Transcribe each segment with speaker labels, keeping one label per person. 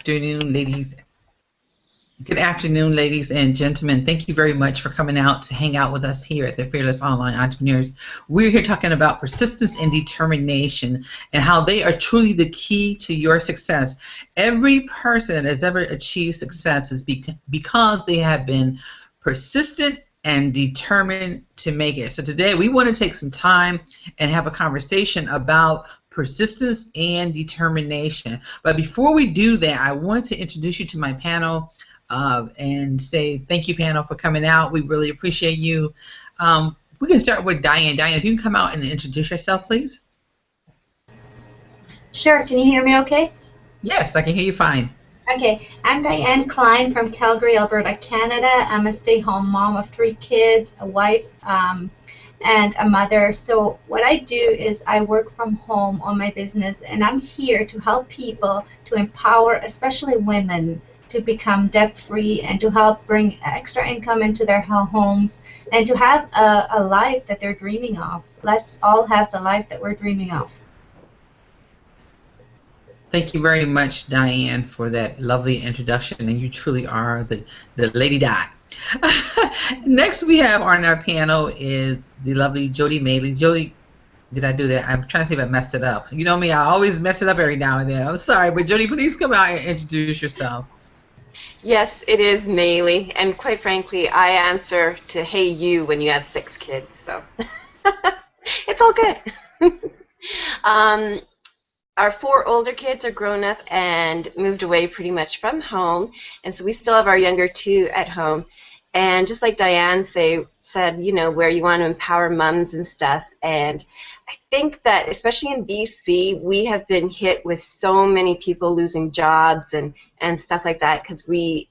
Speaker 1: afternoon, ladies. Good afternoon, ladies and gentlemen. Thank you very much for coming out to hang out with us here at the Fearless Online Entrepreneurs. We're here talking about persistence and determination and how they are truly the key to your success. Every person that has ever achieved success is because they have been persistent and determined to make it. So today we want to take some time and have a conversation about persistence and determination. But before we do that, I wanted to introduce you to my panel and say thank you, panel, for coming out. We really appreciate you. We can start with Diane. Diane, if you can come out and introduce yourself, please.
Speaker 2: Sure. Can you hear me okay?
Speaker 1: Yes, I can hear you fine.
Speaker 2: Okay. I'm Diane Klein from Calgary, Alberta, Canada. I'm a stay-home mom of 3 kids, a wife, and a mother. So what I do is I work from home on my business, and I'm here to help people, to empower especially women to become debt-free and to help bring extra income into their homes and to have a life that they're dreaming of. Let's all have the life that we're dreaming of.
Speaker 1: Thank you very much, Diane, for that lovely introduction, and you truly are the Lady Di. Next we have on our panel is the lovely Jody Maley. Jody, did I do that? I'm trying to see if I messed it up. You know me, I always mess it up every now and then. I'm sorry, but Jody, please come out and introduce yourself.
Speaker 3: Yes, it is Maley, and quite frankly, I answer to "Hey you" when you have 6 kids, so it's all good. Our 4 older kids are grown up and moved away pretty much from home, and so we still have our younger 2 at home. And just like Diane said, you know, where you want to empower mums and stuff. And I think that especially in BC, we have been hit with so many people losing jobs and stuff like that because we're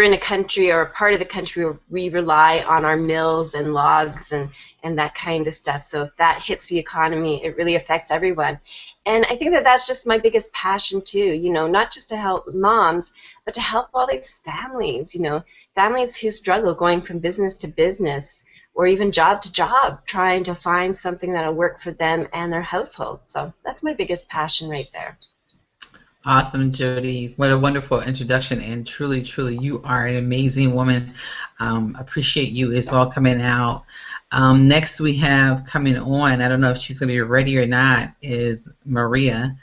Speaker 3: in a country or a part of the country where we rely on our mills and logs and that kind of stuff. So if that hits the economy, it really affects everyone. And I think that that's just my biggest passion too, you know, not just to help moms, but to help all these families, you know, families who struggle going from business to business or even job to job, trying to find something that'll work for them and their household. So that's my biggest passion right there.
Speaker 1: Awesome, Jody. What a wonderful introduction, and truly, truly, you are an amazing woman. Appreciate you as well coming out. Next we have coming on, I don't know if she's going to be ready or not, is Maria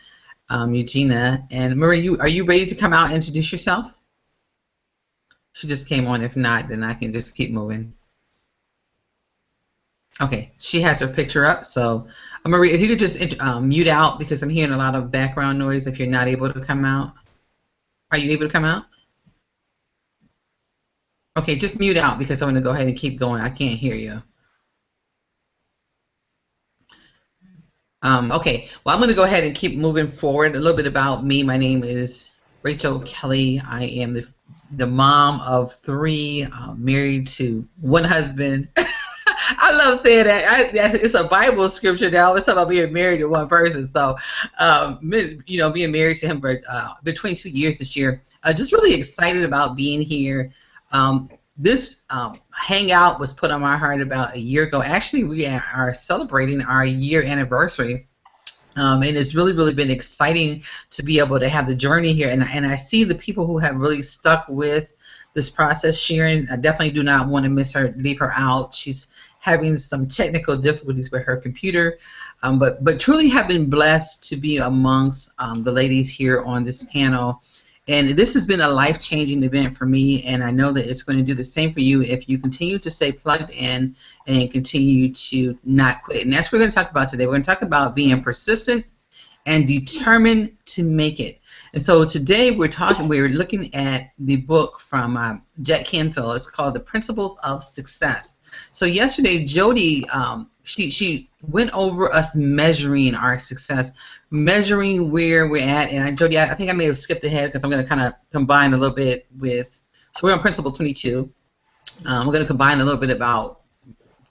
Speaker 1: Eugenia. And Maria, are you ready to come out and introduce yourself? She just came on. If not, then I can just keep moving. Okay, she has her picture up, so Maria, if you could just mute out because I'm hearing a lot of background noise if you're not able to come out. Are you able to come out? Okay, just mute out because I'm going to go ahead and keep going. I can't hear you. Okay, well, I'm going to go ahead and keep moving forward. A little bit about me. My name is Rachel Kelly. I am the mom of 3, married to 1 husband. I love saying that. It's a Bible scripture that I always talk about being married to 1 person. So, you know, being married to him for between 2 years this year. Just really excited about being here. This hangout was put on my heart about a year ago. Actually, we are celebrating our year anniversary. And it's really, really been exciting to be able to have the journey here. And I see the people who have really stuck with this process. Sharon, I definitely do not want to leave her out. She's having some technical difficulties with her computer, but truly have been blessed to be amongst the ladies here on this panel. And this has been a life-changing event for me, and I know that it's going to do the same for you if you continue to stay plugged in and continue to not quit. And that's what we're going to talk about today. We're going to talk about being persistent and determined to make it. And so today we're looking at the book from Jack Canfield. It's called The Principles of Success. So yesterday, Jody, she went over us measuring our success, measuring where we're at. And Jody, I think I may have skipped ahead because I'm going to kind of combine a little bit with, so we're on Principle 22. We're going to combine a little bit about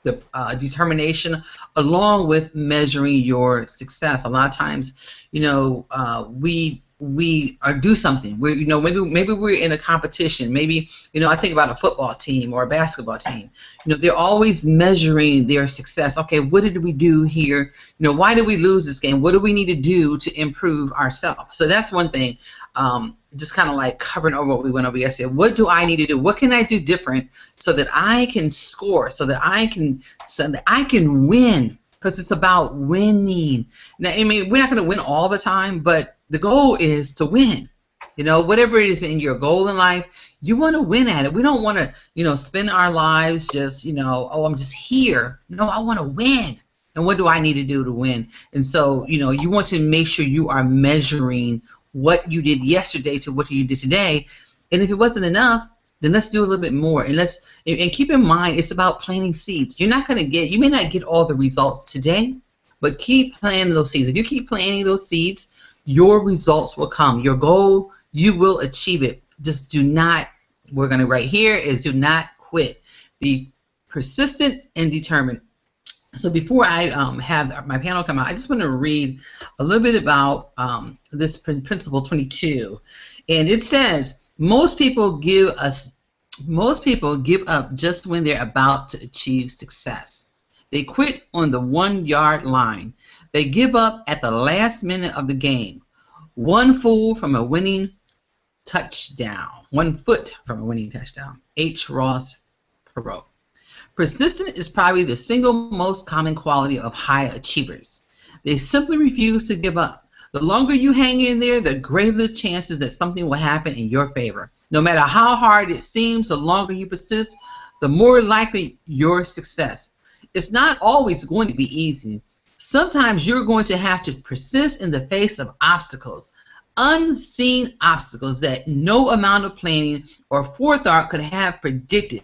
Speaker 1: the determination along with measuring your success. A lot of times, you know, we we do something. We, maybe we're in a competition. Maybe, I think about a football team or a basketball team. They're always measuring their success. Okay, what did we do here? Why did we lose this game? What do we need to do to improve ourselves? So that's one thing. Just kind of like covering over what we went over yesterday. What do I need to do? What can I do different so that I can score? So that I can win? Because it's about winning. Now, I mean, we're not going to win all the time, but the goal is to win. Whatever it is in your goal in life, you want to win at it. We don't want to, spend our lives just, oh, I'm just here. No, I want to win. And what do I need to do to win? And so, you want to make sure you are measuring what you did yesterday to what you did today. And if it wasn't enough, then let's do a little bit more. And keep in mind, it's about planting seeds. You may not get all the results today, but keep planting those seeds. If you keep planting those seeds, your results will come. Your goal, you will achieve it. Just do not, we're going to write here is do not quit. Be persistent and determined. So before I have my panel come out, I just want to read a little bit about this principle 22. And it says, most people give up just when they're about to achieve success. They quit on the 1-yard line. They give up at the last minute of the game. 1 foot from a winning touchdown. H. Ross Perot. Persistence is probably the single most common quality of high achievers. They simply refuse to give up. The longer you hang in there, the greater the chances that something will happen in your favor. No matter how hard it seems, the longer you persist, the more likely your success. It's not always going to be easy. Sometimes you're going to have to persist in the face of obstacles, unseen obstacles that no amount of planning or forethought could have predicted.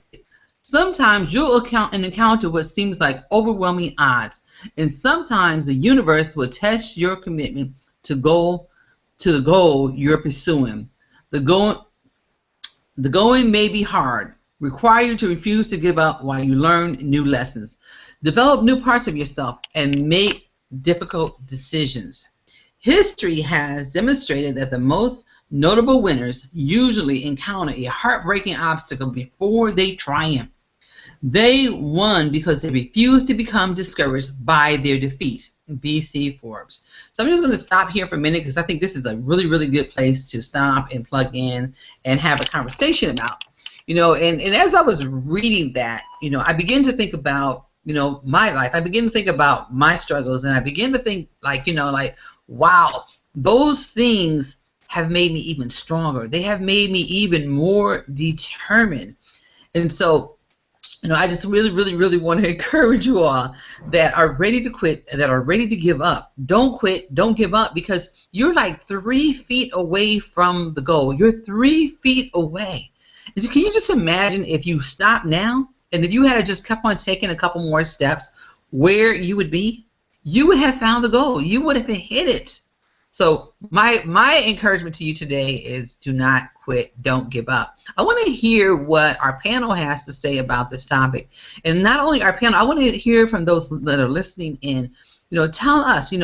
Speaker 1: Sometimes you'll encounter what seems like overwhelming odds, and sometimes the universe will test your commitment to the goal you're pursuing. The going may be hard, require you to refuse to give up while you learn new lessons, develop new parts of yourself, and make difficult decisions. History has demonstrated that the most notable winners usually encounter a heartbreaking obstacle before they triumph. They won because they refused to become discouraged by their defeats. B.C. Forbes. So I'm just going to stop here for a minute because I think this is a really, really good place to stop and plug in and have a conversation about. And as I was reading that, I began to think about, my life. I began to think about my struggles, and I began to think wow, those things have made me even stronger. They have made me even more determined. And so, I just really, really, really want to encourage you all that are ready to quit, that are ready to give up. Don't quit. Don't give up, because you're like 3 feet away from the goal. You're 3 feet away. And can you just imagine if you stop now and if you had just kept on taking a couple more steps, where you would be? You would have found the goal. You would have hit it. So my encouragement to you today is do not quit, don't give up. I want to hear what our panel has to say about this topic. And not only our panel, I want to hear from those that are listening in. Tell us,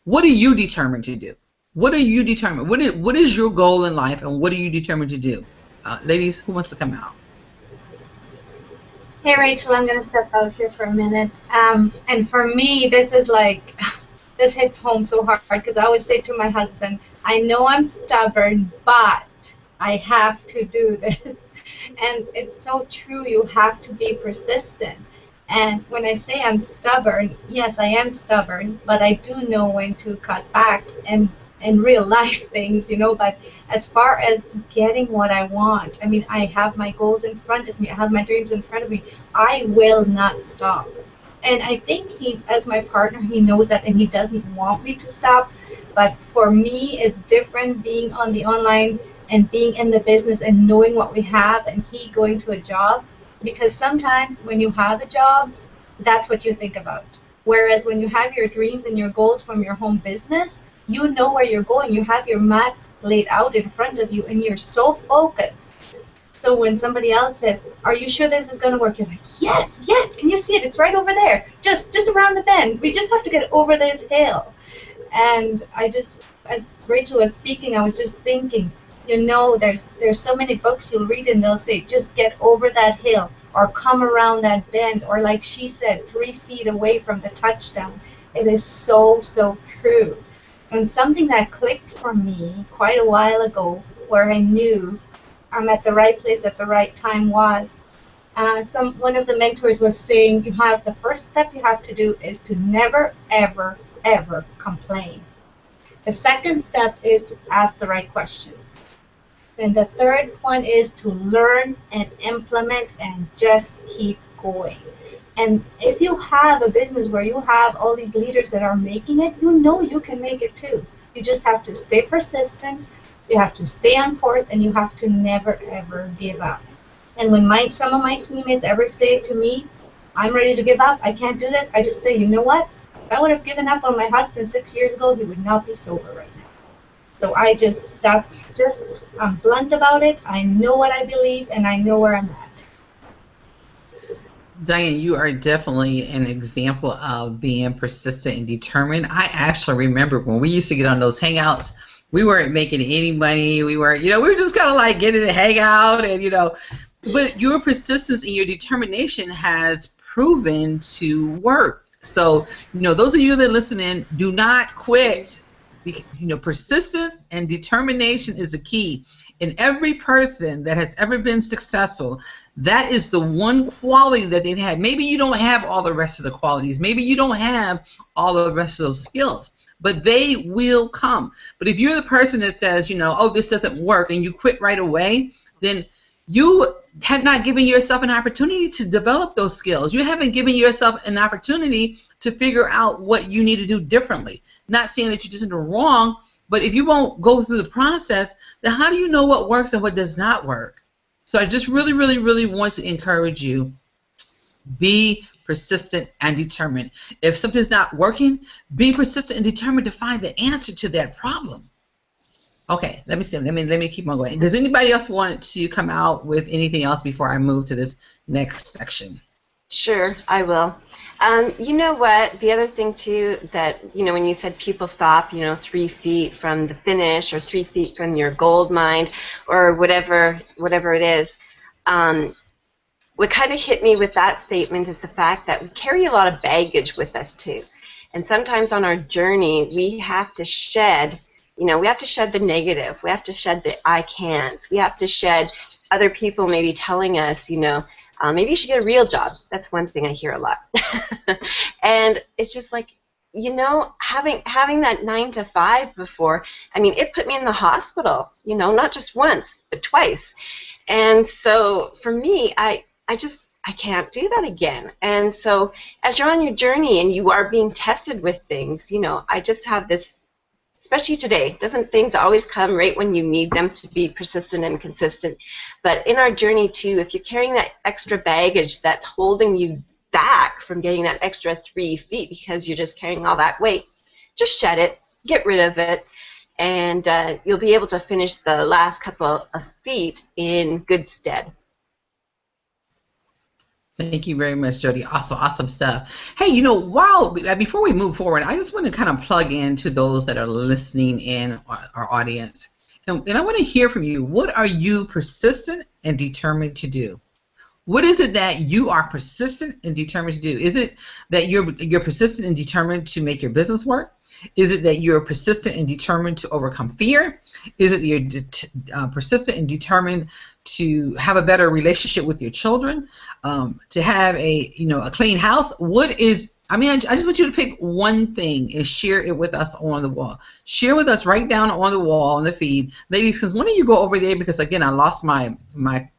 Speaker 1: what are you determined to do? What are you determined? What is your goal in life, and what are you determined to do? Ladies, who wants to come out?
Speaker 2: Hey, Rachel, I'm going to step out here for a minute. And for me, this is like... This hits home so hard because I always say to my husband, I know I'm stubborn, but I have to do this. And it's so true. You have to be persistent. And when I say I'm stubborn, yes, I am stubborn, but I do know when to cut back and in real life things, But as far as getting what I want, I mean, I have my goals in front of me. I have my dreams in front of me. I will not stop. And I think he, as my partner, he knows that, and he doesn't want me to stop. But for me, it's different being on the online and being in the business and knowing what we have, and he going to a job. Because sometimes when you have a job, that's what you think about. Whereas when you have your dreams and your goals from your home business, you know where you're going. You have your map laid out in front of you, and you're so focused. So when somebody else says, are you sure this is going to work? You're like, yes, yes. Can you see it? It's right over there. Just around the bend. We just have to get over this hill. And I as Rachel was speaking, I was just thinking, you know, there's so many books you'll read and they'll say, just get over that hill or come around that bend, or like she said, 3 feet away from the touchdown. It is so, so true. And something that clicked for me quite a while ago, where I knew I'm at the right place at the right time, was one of the mentors was saying, you have the first step you have to do is to never, ever, ever complain. The second step is to ask the right questions. Then the third one is to learn and implement and just keep going. And if you have a business where you have all these leaders that are making it, you know you can make it too. You just have to stay persistent, you have to stay on course, and you have to never, ever give up. And when some of my teammates ever say to me, I'm ready to give up, I can't do that, I just say, you know what? If I would have given up on my husband 6 years ago, he would not be sober right now. So I'm blunt about it. I know what I believe, and I know where I'm at.
Speaker 1: Diane, you are definitely an example of being persistent and determined. I actually remember when we used to get on those hangouts, we weren't making any money. We were just kind of like getting to hang out and, but your persistence and your determination has proven to work. So, those of you that are listening, do not quit. Persistence and determination is the key. And every person that has ever been successful, that is the one quality that they've had. Maybe you don't have all the rest of the qualities. Maybe you don't have all of the rest of those skills, but they will come. But if you're the person that says, oh, this doesn't work, and you quit right away, then you have not given yourself an opportunity to develop those skills. You haven't given yourself an opportunity to figure out what you need to do differently. Not saying that you're just wrong, but if you won't go through the process, then how do you know what works and what does not work? So I just really, really, really want to encourage you, be persistent and determined. If something's not working, be persistent and determined to find the answer to that problem. Okay, let me see. Let me keep on going. Does anybody else want to come out with anything else before I move to this next section?
Speaker 3: Sure, I will. You know what? The other thing too, that when you said people stop, 3 feet from the finish or 3 feet from your gold mine or whatever it is. What kind of hit me with that statement is the fact that we carry a lot of baggage with us too, and sometimes on our journey we have to shed. We have to shed the negative. We have to shed the I can'ts. We have to shed other people maybe telling us, maybe you should get a real job. That's one thing I hear a lot. And it's just like, having that 9 to 5 before, it put me in the hospital, not just once, but twice. And so for me, I can't do that again. And so as you're on your journey and you are being tested with things, I just have this, especially today, doesn't things always come right when you need them to be persistent and consistent? But in our journey too, if you're carrying that extra baggage that's holding you back from getting that extra 3 feet because you're just carrying all that weight, just shed it, get rid of it, and you'll be able to finish the last couple of feet in good stead.
Speaker 1: Thank you very much, Jody. Awesome stuff. Hey, before we move forward, I just want to kind of plug into those that are listening in our audience. And I want to hear from you. What are you persistent and determined to do? What is it that you are persistent and determined to do? Is it that you're persistent and determined to make your business work? Is it that you're persistent and determined to overcome fear? Is it you're persistent and determined to have a better relationship with your children? To have a clean house? I just want you to pick one thing and share it with us on the wall. Share with us right down on the wall on the feed. Ladies, since when do you go over there? Because again, I lost my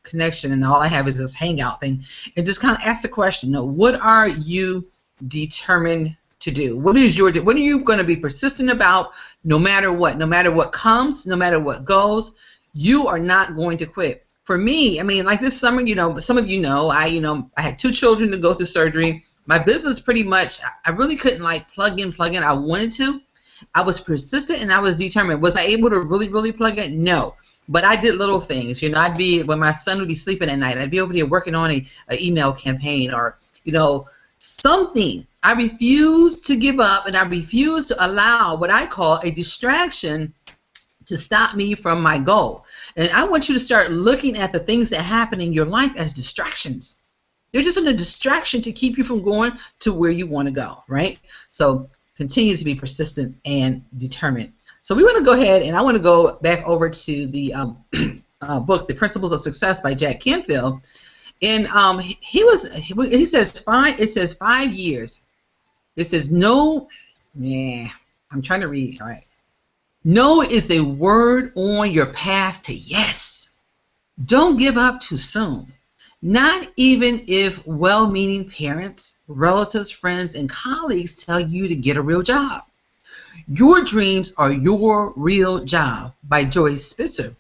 Speaker 1: connection and all I have is this hangout thing. And just kind of ask the question, what are you determined to do? What are you going to be persistent about no matter what? No matter what comes, no matter what goes, you are not going to quit. For me, like this summer, some of I had 2 children to go through surgery. My business pretty much, I really couldn't plug in. I wanted to. I was persistent and I was determined. Was I able to really plug in? No. But I did little things. I'd be, when my son would be sleeping at night, I'd be over there working on an email campaign or, something I refuse to give up, and I refuse to allow what I call a distraction to stop me from my goal. And I want you to start looking at the things that happen in your life as distractions. They're just a distraction to keep you from going to where you want to go, right? So continue to be persistent and determined. So we want to go ahead, and I want to go back over to the book, The Principles of Success by Jack Canfield. And he says 5 years. It says no, I'm trying to read, all right. No is the word on your path to yes. Don't give up too soon. Not even if well-meaning parents, relatives, friends, and colleagues tell you to get a real job. Your dreams are your real job by Joyce Spitzer.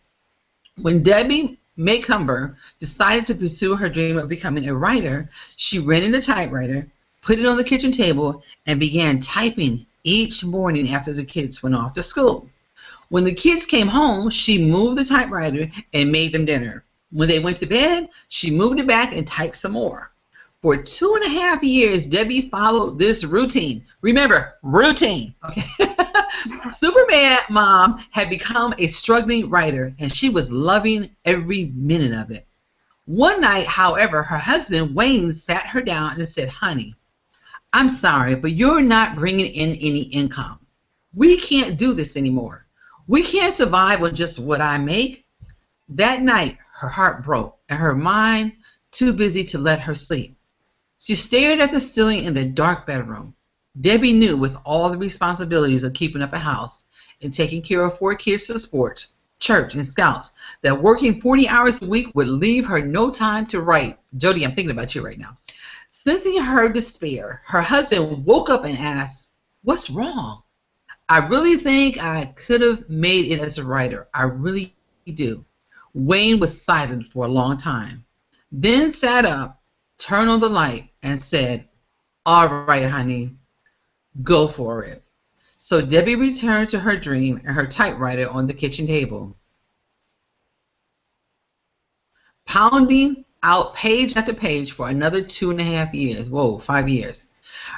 Speaker 1: When Debbie Macomber decided to pursue her dream of becoming a writer, she rented a typewriter, put it on the kitchen table, and began typing each morning after the kids went off to school. When the kids came home, she moved the typewriter and made them dinner. When they went to bed, she moved it back and typed some more. For 2.5 years, Debbie followed this routine. Remember, routine. Okay. Superman Mom had become a struggling writer, and she was loving every minute of it. One night, however, her husband, Wayne, sat her down and said, "Honey, I'm sorry, but you're not bringing in any income. We can't do this anymore. We can't survive on just what I make." That night, her heart broke and her mind too busy to let her sleep. She stared at the ceiling in the dark bedroom. Debbie knew with all the responsibilities of keeping up a house and taking care of 4 kids to sports, church, and scouts, that working 40 hours a week would leave her no time to write. Jody, I'm thinking about you right now. Sensing her despair, her husband woke up and asked, "What's wrong?" "I really think I could have made it as a writer. I really do." Wayne was silent for a long time, then sat up, turned on the light, and said, "All right, honey, go for it." So Debbie returned to her dream and her typewriter on the kitchen table, pounding out page after page for another 2.5 years. Whoa, 5 years.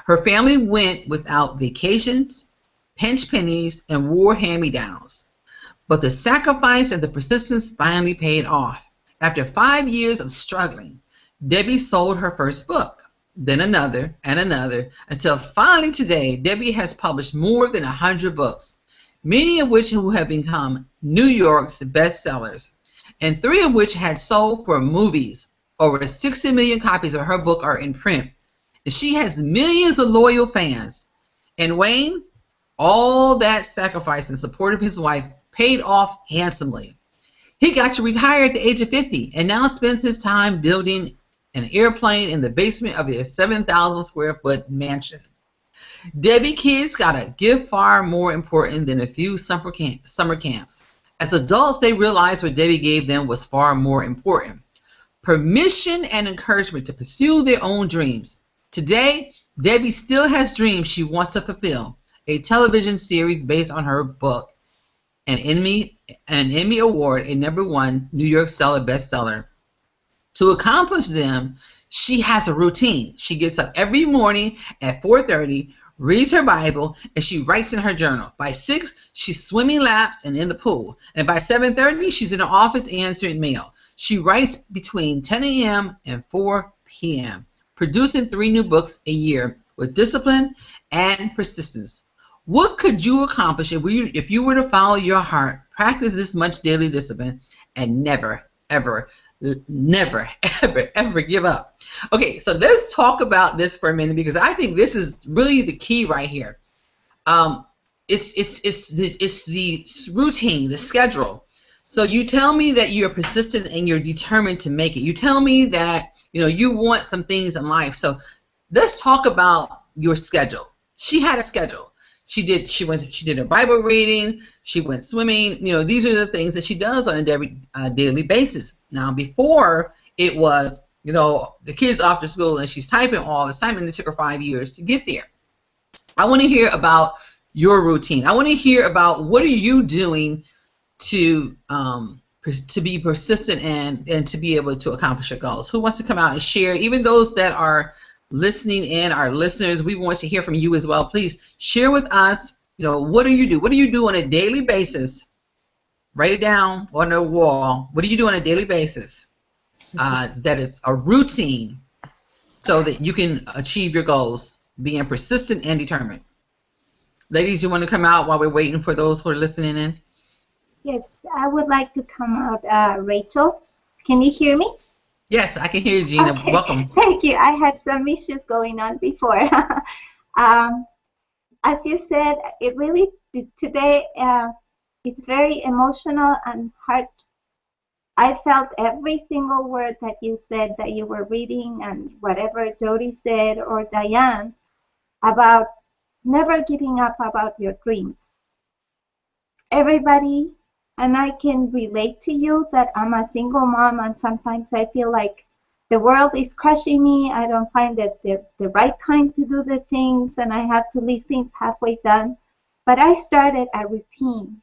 Speaker 1: Her family went without vacations, pinch pennies, and wore hand-me-downs. But the sacrifice and the persistence finally paid off. After 5 years of struggling, Debbie sold her first book, then another and another, until finally today, Debbie has published more than 100 books, many of which have become New York's bestsellers, and 3 of which had sold for movies. Over 60 million copies of her book are in print, and she has millions of loyal fans. And Wayne, all that sacrifice in support of his wife paid off handsomely. He got to retire at the age of 50 and now spends his time building an airplane in the basement of his 7,000 square foot mansion. Debbie kids got a gift far more important than a few summer camps. As adults, they realized what Debbie gave them was far more important: permission and encouragement to pursue their own dreams. Today, Debbie still has dreams she wants to fulfill: a television series based on her book, an Emmy Award, a #1 New York seller bestseller. To accomplish them, she has a routine. She gets up every morning at 4:30, reads her Bible, and she writes in her journal. By 6, she's swimming laps and in the pool. And by 7:30, she's in the office answering mail. She writes between 10 a.m. and 4 p.m., producing 3 new books a year with discipline and persistence. What could you accomplish if you were to follow your heart, practice this much daily discipline, and never, ever give up? Okay, so let's talk about this for a minute, because I think this is really the key right here. It's the routine, the schedule. So you tell me that you're persistent and you're determined to make it. You tell me that you want some things in life. So let's talk about your schedule. She had a schedule. She did her Bible reading. She went swimming. These are the things that she does on a daily basis. Now, before it was, the kids off to school and she's typing all the time, and it took her 5 years to get there. I want to hear about your routine. I want to hear about what are you doing to be persistent and to be able to accomplish your goals. Who wants to come out and share? Even those that are listening in, our listeners. We want to hear from you as well. Please share with us, what do you do? What do you do on a daily basis? Write it down on the wall. What do you do on a daily basis that is a routine so that you can achieve your goals, being persistent and determined? Ladies, you want to come out while we're waiting for those who are listening in?
Speaker 4: Yes, I would like to come out, Rachel. Can you hear me?
Speaker 1: Yes, I can hear you, Gina.
Speaker 4: Okay.
Speaker 1: Welcome.
Speaker 4: Thank you. I had some issues going on before. As you said, it really, today, it's very emotional and heart. I felt every single word that you said, that you were reading, and whatever Jody said or Diane about never giving up about your dreams. Everybody, and I can relate to you that I'm a single mom, and sometimes I feel like the world is crushing me. I don't find that the right time to do the things, and I have to leave things halfway done. But I started a routine,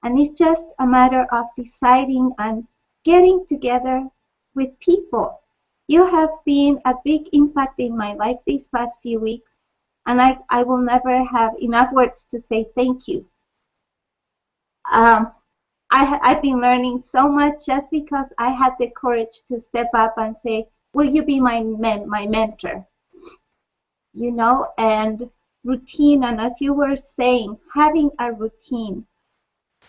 Speaker 4: and it's just a matter of deciding and getting together with people. You have been a big impact in my life these past few weeks, and I will never have enough words to say thank you. I've been learning so much just because I had the courage to step up and say, will you be my mentor? And routine, and as you were saying, having a routine.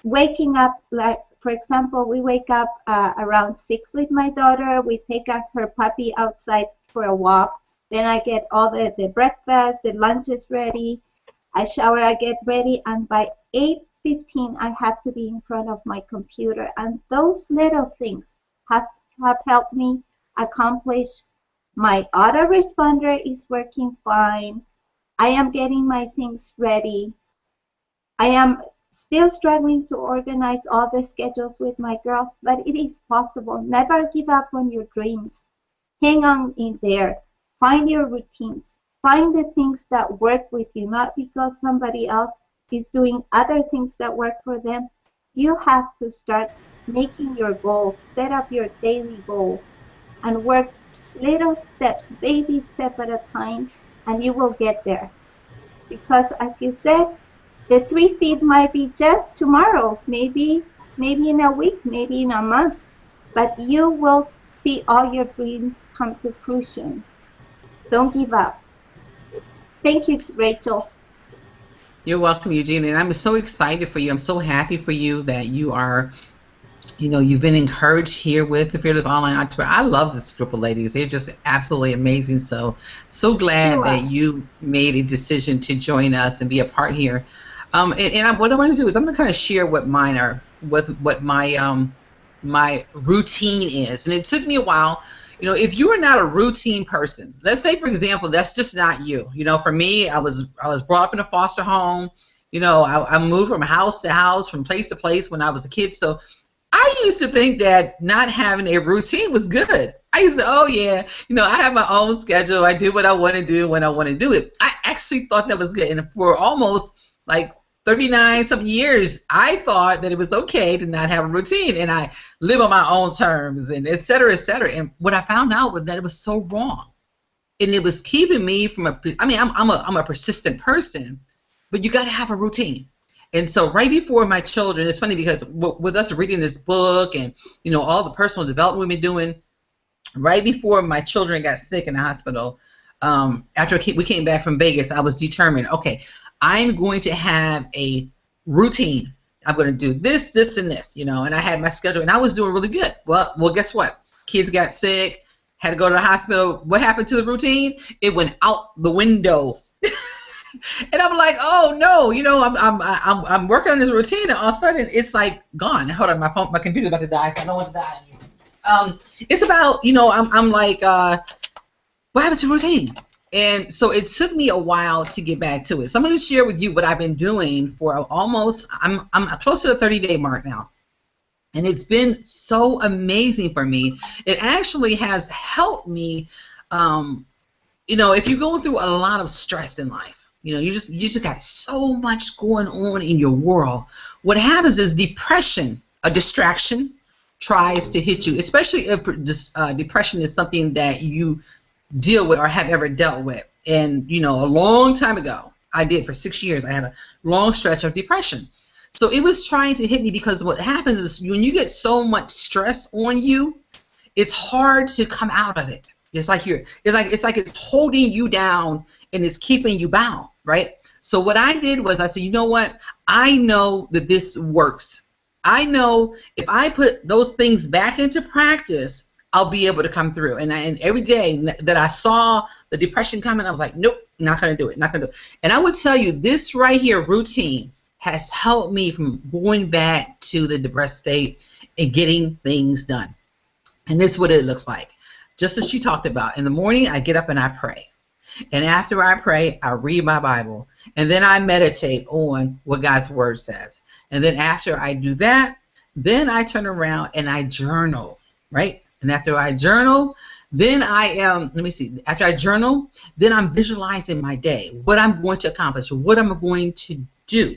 Speaker 4: Waking up, like, for example, we wake up around 6 with my daughter. We take her puppy outside for a walk. Then I get all the breakfast, the lunch is ready. I shower, I get ready, and by 8:15 I have to be in front of my computer. And those little things have helped me accomplish. My autoresponder is working fine. I am getting my things ready. I am still struggling to organize all the schedules with my girls, but it is possible. Never give up on your dreams. Hang on in there. Find your routines. Find the things that work with you, not because somebody else is doing other things that work for them. You have to start making your goals, set up your daily goals, and work little steps, baby step at a time, and you will get there. Because as you said, the 3 feet might be just tomorrow, maybe in a week, maybe in a month, but you will see all your dreams come to fruition. Don't give up. Thank you, Rachel.
Speaker 1: You're welcome, Eugene, and I'm so excited for you. I'm so happy for you that you are, you've been encouraged here with the Fearless Online Entrepreneur. I love this group of ladies. They're just absolutely amazing. So glad that you made a decision to join us and be a part here. What I want to do is I'm going to kind of share what mine are, what my routine is. And it took me a while. If you are not a routine person, let's say, for example, that's just not you. For me, I was brought up in a foster home. I moved from house to house, from place to place when I was a kid. So I used to think that not having a routine was good. I used to, I have my own schedule. I do what I want to do when I want to do it. I actually thought that was good. And for almost like 39 some years, I thought that it was okay to not have a routine, and I live on my own terms, and et cetera, et cetera. And what I found out was that it was so wrong, and it was keeping me from I'm a persistent person, but you got to have a routine. And so right before my children, it's funny because with us reading this book and all the personal development we've been doing, right before my children got sick in the hospital, after we came back from Vegas, I was determined, okay, I'm going to have a routine. I'm going to do this, this, and this, and I had my schedule, and I was doing really good. Well, guess what? Kids got sick, had to go to the hospital. What happened to the routine? It went out the window. And I'm like, oh no, I'm working on this routine, and all of a sudden it's like gone. Hold on, my computer's about to die, so I don't want to die. It's about, I'm like, what happened to routine? And so it took me a while to get back to it. So I'm going to share with you what I've been doing for almost, I'm close to the 30-day mark now. And it's been so amazing for me. It actually has helped me, if you're going through a lot of stress in life, you just got so much going on in your world. What happens is depression, a distraction, tries to hit you, especially if depression is something that you deal with or have ever dealt with. And, you know, a long time ago, I did for 6 years. I had a long stretch of depression. So it was trying to hit me because what happens is when you get so much stress on you, it's hard to come out of it. It's like it's holding you down and it's keeping you bound, right? So what I did was I said, you know what? I know that this works. I know if I put those things back into practice, I'll be able to come through. And every day that I saw the depression coming, I was like, nope, not going to do it, not going to do it. And I would tell you this right here, routine, has helped me from going back to the depressed state and getting things done. And this is what it looks like. Just as she talked about, in the morning, I get up and I pray. And after I pray, I read my Bible. And then I meditate on what God's Word says. And then after I do that, then I turn around and I journal, right? And after I journal, then after I journal, then I'm visualizing my day, what I'm going to accomplish, what I'm going to do,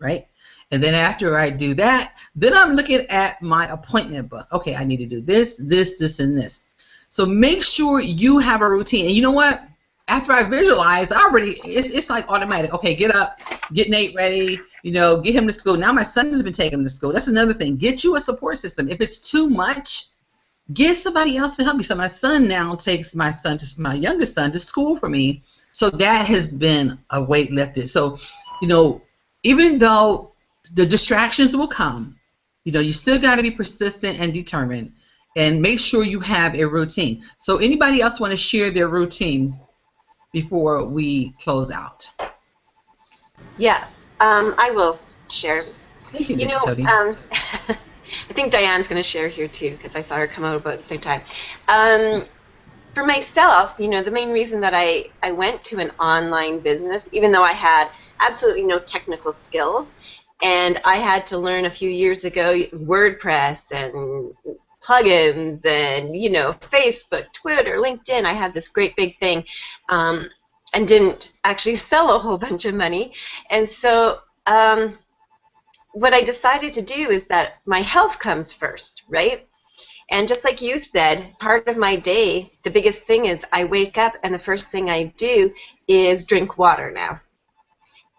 Speaker 1: right? And then after I do that, then I'm looking at my appointment book. Okay, I need to do this, this, this, and this. So make sure you have a routine. And you know what? After I visualize, it's like automatic. Okay, get up, get Nate ready, you know, get him to school. Now my son has been taking him to school. That's another thing. Get you a support system. If it's too much, get somebody else to help you. So my son now takes my youngest son to school for me. So that has been a weight lifted. So, you know, even though the distractions will come, you know, you still got to be persistent and determined and make sure you have a routine. So anybody else want to share their routine before we close out?
Speaker 3: Yeah, I will share.
Speaker 1: Thank you,
Speaker 3: You know,
Speaker 1: Tony.
Speaker 3: I think Diane's going to share here too because I saw her come out about at the same time. For myself, you know, the main reason that I went to an online business, even though I had absolutely no technical skills, and I had to learn a few years ago WordPress and plugins and, you know, Facebook, Twitter, LinkedIn. I had this great big thing and didn't actually sell a whole bunch of money. And so what I decided to do is that my health comes first, right? And just like you said, part of my day, the biggest thing is I wake up and the first thing I do is drink water now.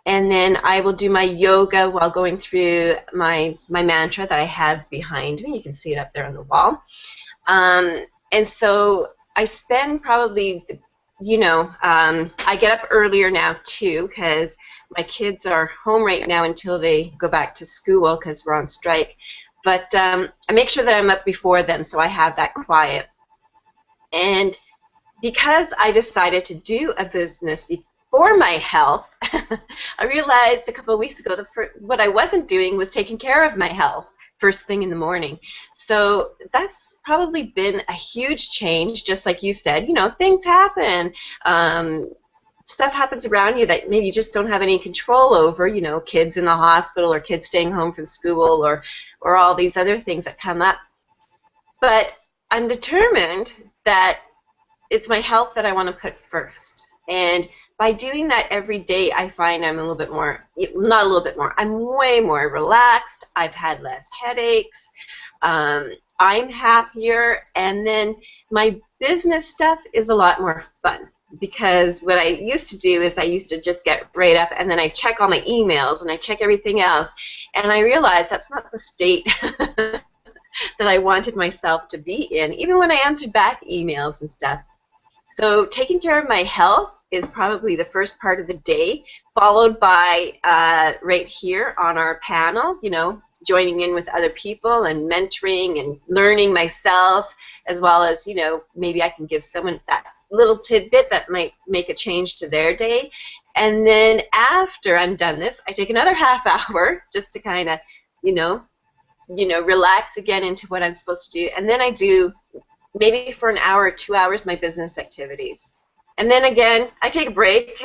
Speaker 3: And then I will do my yoga while going through my mantra that I have behind me. You can see it up there on the wall. And so I spend probably, you know, I get up earlier now too because my kids are home right now until they go back to school because we're on strike. But I make sure that I'm up before them so I have that quiet. And because I decided to do a business for my health, I realized a couple of weeks ago that what I wasn't doing was taking care of my health first thing in the morning. So that's probably been a huge change, just like you said. You know, things happen. Stuff happens around you that maybe you just don't have any control over, you know, kids in the hospital or kids staying home from school or all these other things that come up. But I'm determined that it's my health that I want to put first. And by doing that every day, I find I'm a little bit more, not a little bit more, I'm way more relaxed. I've had less headaches. I'm happier. And then my business stuff is a lot more fun. Because what I used to do is I used to just get right up and then I check all my emails and I check everything else. And I realized that's not the state that I wanted myself to be in, even when I answered back emails and stuff. So taking care of my health is probably the first part of the day, followed by right here on our panel, you know, joining in with other people and mentoring and learning myself, as well as, you know, maybe I can give someone that little tidbit that might make a change to their day. And then after I'm done this, I take another half hour just to kind of, you know, relax again into what I'm supposed to do. And then I do maybe for an hour or 2 hours my business activities. And then again, I take a break.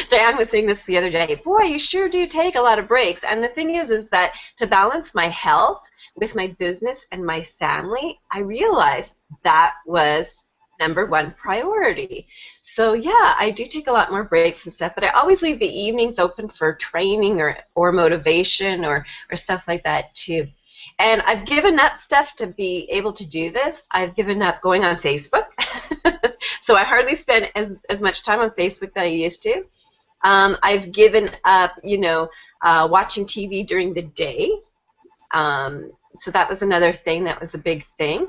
Speaker 3: Diane was saying this the other day. Boy, you sure do take a lot of breaks. And the thing is that to balance my health with my business and my family, I realized that was #1 priority. So yeah, I do take a lot more breaks and stuff, but I always leave the evenings open for training or motivation or stuff like that too. And I've given up stuff to be able to do this. I've given up going on Facebook. So I hardly spend as much time on Facebook that I used to. I've given up, watching TV during the day. So that was another thing that was a big thing.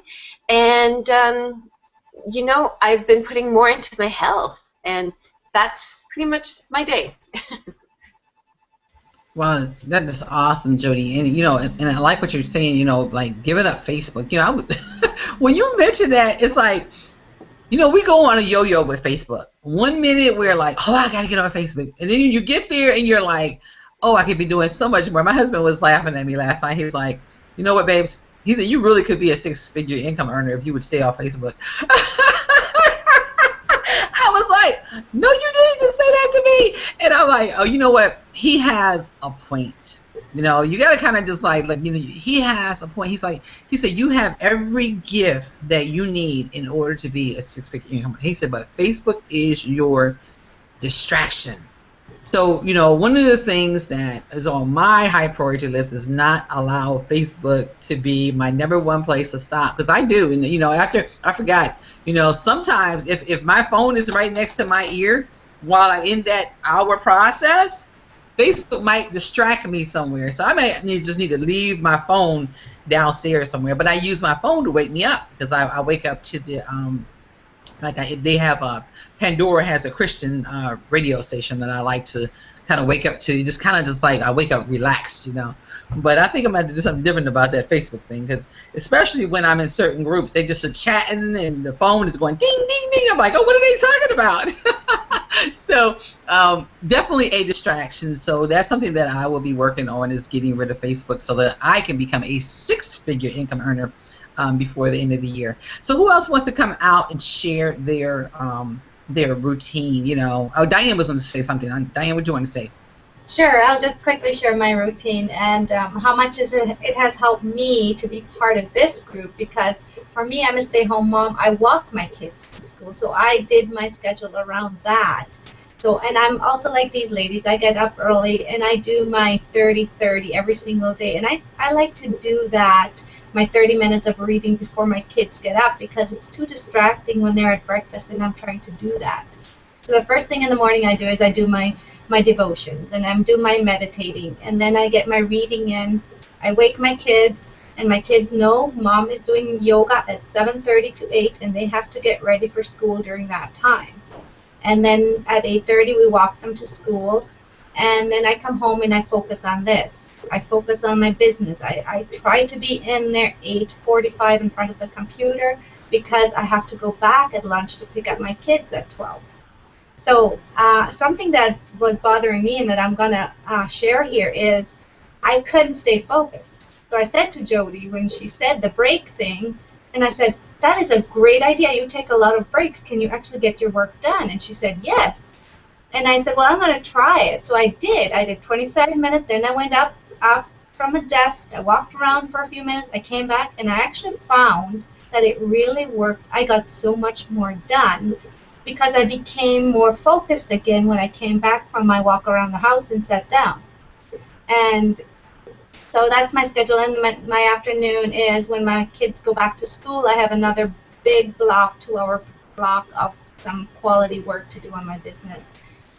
Speaker 3: And, I've been putting more into my health. And that's pretty much my day.
Speaker 1: Wow, that is awesome, Jody. And and I like what you're saying. Like giving up Facebook. When you mention that, it's like, we go on a yo-yo with Facebook. 1 minute we're like, oh, I gotta get on Facebook, and then you get there and you're like, oh, I could be doing so much more. My husband was laughing at me last night. He was like, you know what, babes? He said, you really could be a 6-figure income earner if you would stay off Facebook. I was like, no, you didn't just say that to me. And I'm like, oh, you know what? He has a point. You got to kind of just he has a point. He said, you have every gift that you need in order to be a 6-figure income. He said, but Facebook is your distraction. So, one of the things that is on my high priority list is not allow Facebook to be my #1 place to stop. Because I do. And, after I forgot, sometimes if my phone is right next to my ear while I'm in that hour process, Facebook might distract me somewhere. So I just need to leave my phone downstairs somewhere. But I use my phone to wake me up because I wake up to the they have Pandora has a Christian radio station that I like to kind of wake up to. Just I wake up relaxed, But I think I'm going to do something different about that Facebook thing, because especially when I'm in certain groups, they just are chatting and the phone is going ding, ding, ding. I'm like, oh, what are they talking about? So definitely a distraction. So that's something that I will be working on, is getting rid of Facebook so that I can become a 6-figure income earner before the end of the year. So who else wants to come out and share their routine? Oh, Diane was going to say something. Diane, what do you want to say?
Speaker 2: Sure, I'll just quickly share my routine and how much it has helped me to be part of this group, because for me, I'm a stay-home mom. I walk my kids to school, so I did my schedule around that. So, and I'm also like these ladies. I get up early and I do my 30-30 every single day, and I like to do that, my 30 minutes of reading before my kids get up, because it's too distracting when they're at breakfast and I'm trying to do that. So the first thing in the morning I do is I do my devotions, and I'm doing my meditating, and then I get my reading in. I wake my kids, and my kids know mom is doing yoga at 7:30 to 8, and they have to get ready for school during that time. And then at 8:30 we walk them to school, and then I come home and I focus on this. I focus on my business. I try to be in there 8:45 in front of the computer, because I have to go back at lunch to pick up my kids at 12. So something that was bothering me and that I'm going to share here is I couldn't stay focused. So I said to Jody when she said the break thing, and I said, that is a great idea. You take a lot of breaks. Can you actually get your work done? And she said, yes. And I said, well, I'm going to try it. So I did. I did 25 minutes. Then I went up from a desk. I walked around for a few minutes. I came back, and I actually found that it really worked. I got so much more done because I became more focused again when I came back from my walk around the house and sat down. And so that's my schedule. And my afternoon is when my kids go back to school. I have another big block, 2-hour block of some quality work to do on my business.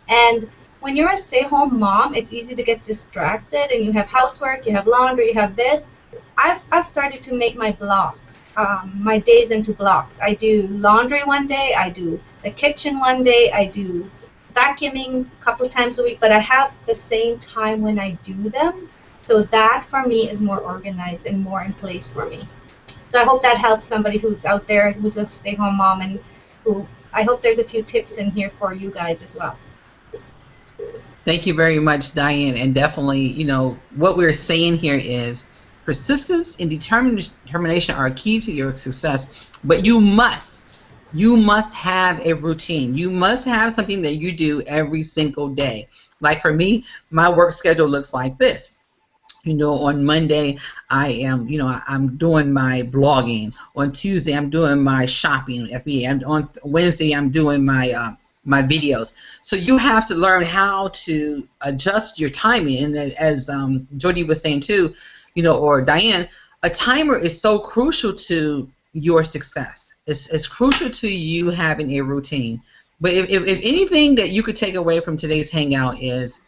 Speaker 2: And when you're a stay-home mom, it's easy to get distracted, and you have housework, you have laundry, you have this. I've started to make my blocks, my days into blocks. I do laundry one day, I do the kitchen one day, I do vacuuming a couple times a week, but I have the same time when I do them. So that for me is more organized and more in place for me. So I hope that helps somebody who's out there who's a stay-home mom, and who I hope there's a few tips in here for you guys as well.
Speaker 1: Thank you very much, Diane. And definitely, what we're saying here is persistence and determination are key to your success, but you must have a routine. You must have something that you do every single day. Like for me, my work schedule looks like this. On Monday, I'm doing my blogging. On Tuesday, I'm doing my shopping, FBA. And on Wednesday, I'm doing my videos. So you have to learn how to adjust your timing. And as Jody was saying too, or Diane, a timer is so crucial to your success. It's crucial to you having a routine. But if anything that you could take away from today's hangout is,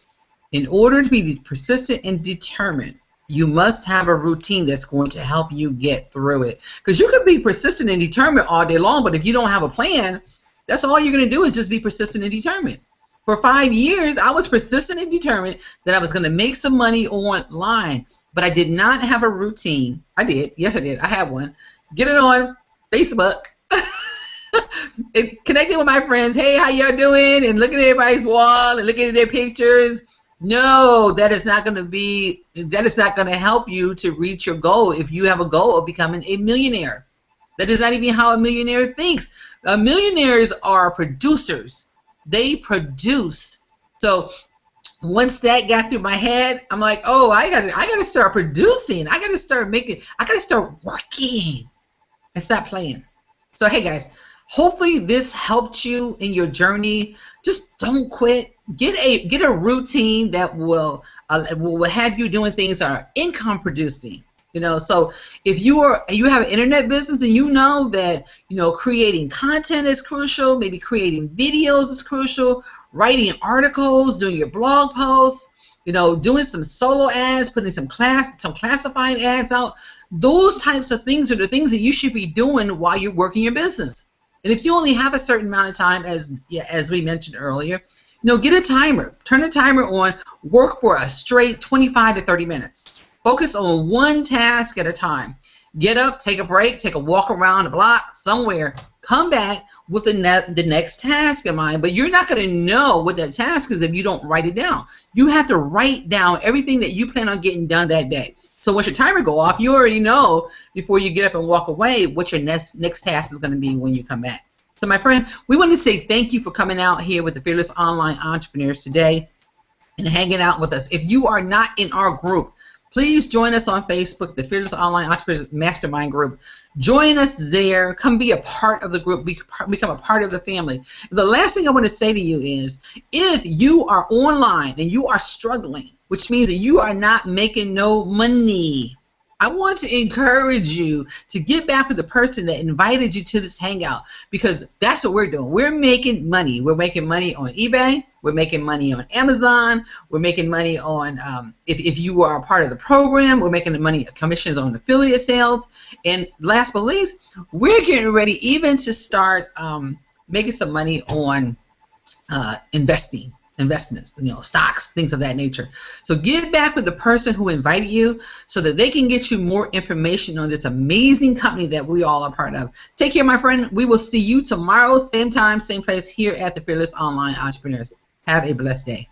Speaker 1: in order to be persistent and determined, you must have a routine that's going to help you get through it. Because you could be persistent and determined all day long, but if you don't have a plan, that's all you're going to do is just be persistent and determined. For 5 years, I was persistent and determined that I was going to make some money online, but I did not have a routine. I did. Yes, I did. I had one. Get it on Facebook. It connected with my friends. Hey, how y'all doing? And looking at everybody's wall and looking at their pictures. No, that is not going to help you to reach your goal if you have a goal of becoming a millionaire. That is not even how a millionaire thinks. Millionaires are producers. They produce. So once that got through my head, I'm like, oh, I gotta start producing. I gotta start working and stop playing. So hey guys, hopefully this helped you in your journey. Just don't quit. Get a routine that will have you doing things that are income producing. So if you have an internet business and you know that creating content is crucial, maybe creating videos is crucial, writing articles, doing your blog posts, doing some solo ads, putting some classified ads out. Those types of things are the things that you should be doing while you're working your business. And if you only have a certain amount of time, as we mentioned earlier, get a timer. Turn the timer on. Work for a straight 25 to 30 minutes. Focus on one task at a time. Get up, take a break, take a walk around the block somewhere. Come back with the next task in mind. But you're not going to know what that task is if you don't write it down. You have to write down everything that you plan on getting done that day. So once your timer go off, you already know before you get up and walk away what your next task is going to be when you come back. So my friend, we want to say thank you for coming out here with the Fearless Online Entrepreneurs today and hanging out with us. If you are not in our group, please join us on Facebook, the Fearless Online Entrepreneurs Mastermind Group. Join us there. Come be a part of the group. Become a part of the family. The last thing I want to say to you is, if you are online and you are struggling, which means that you are not making no money, I want to encourage you to get back with the person that invited you to this hangout, because that's what we're doing. We're making money. We're making money on eBay. We're making money on Amazon. We're making money on, if you are a part of the program, we're making the money, commissions on affiliate sales. And last but least, we're getting ready even to start making some money on investments, stocks, things of that nature. So get back with the person who invited you so that they can get you more information on this amazing company that we all are part of. Take care, my friend. We will see you tomorrow, same time, same place here at the Fearless Online Entrepreneurs. Have a blessed day.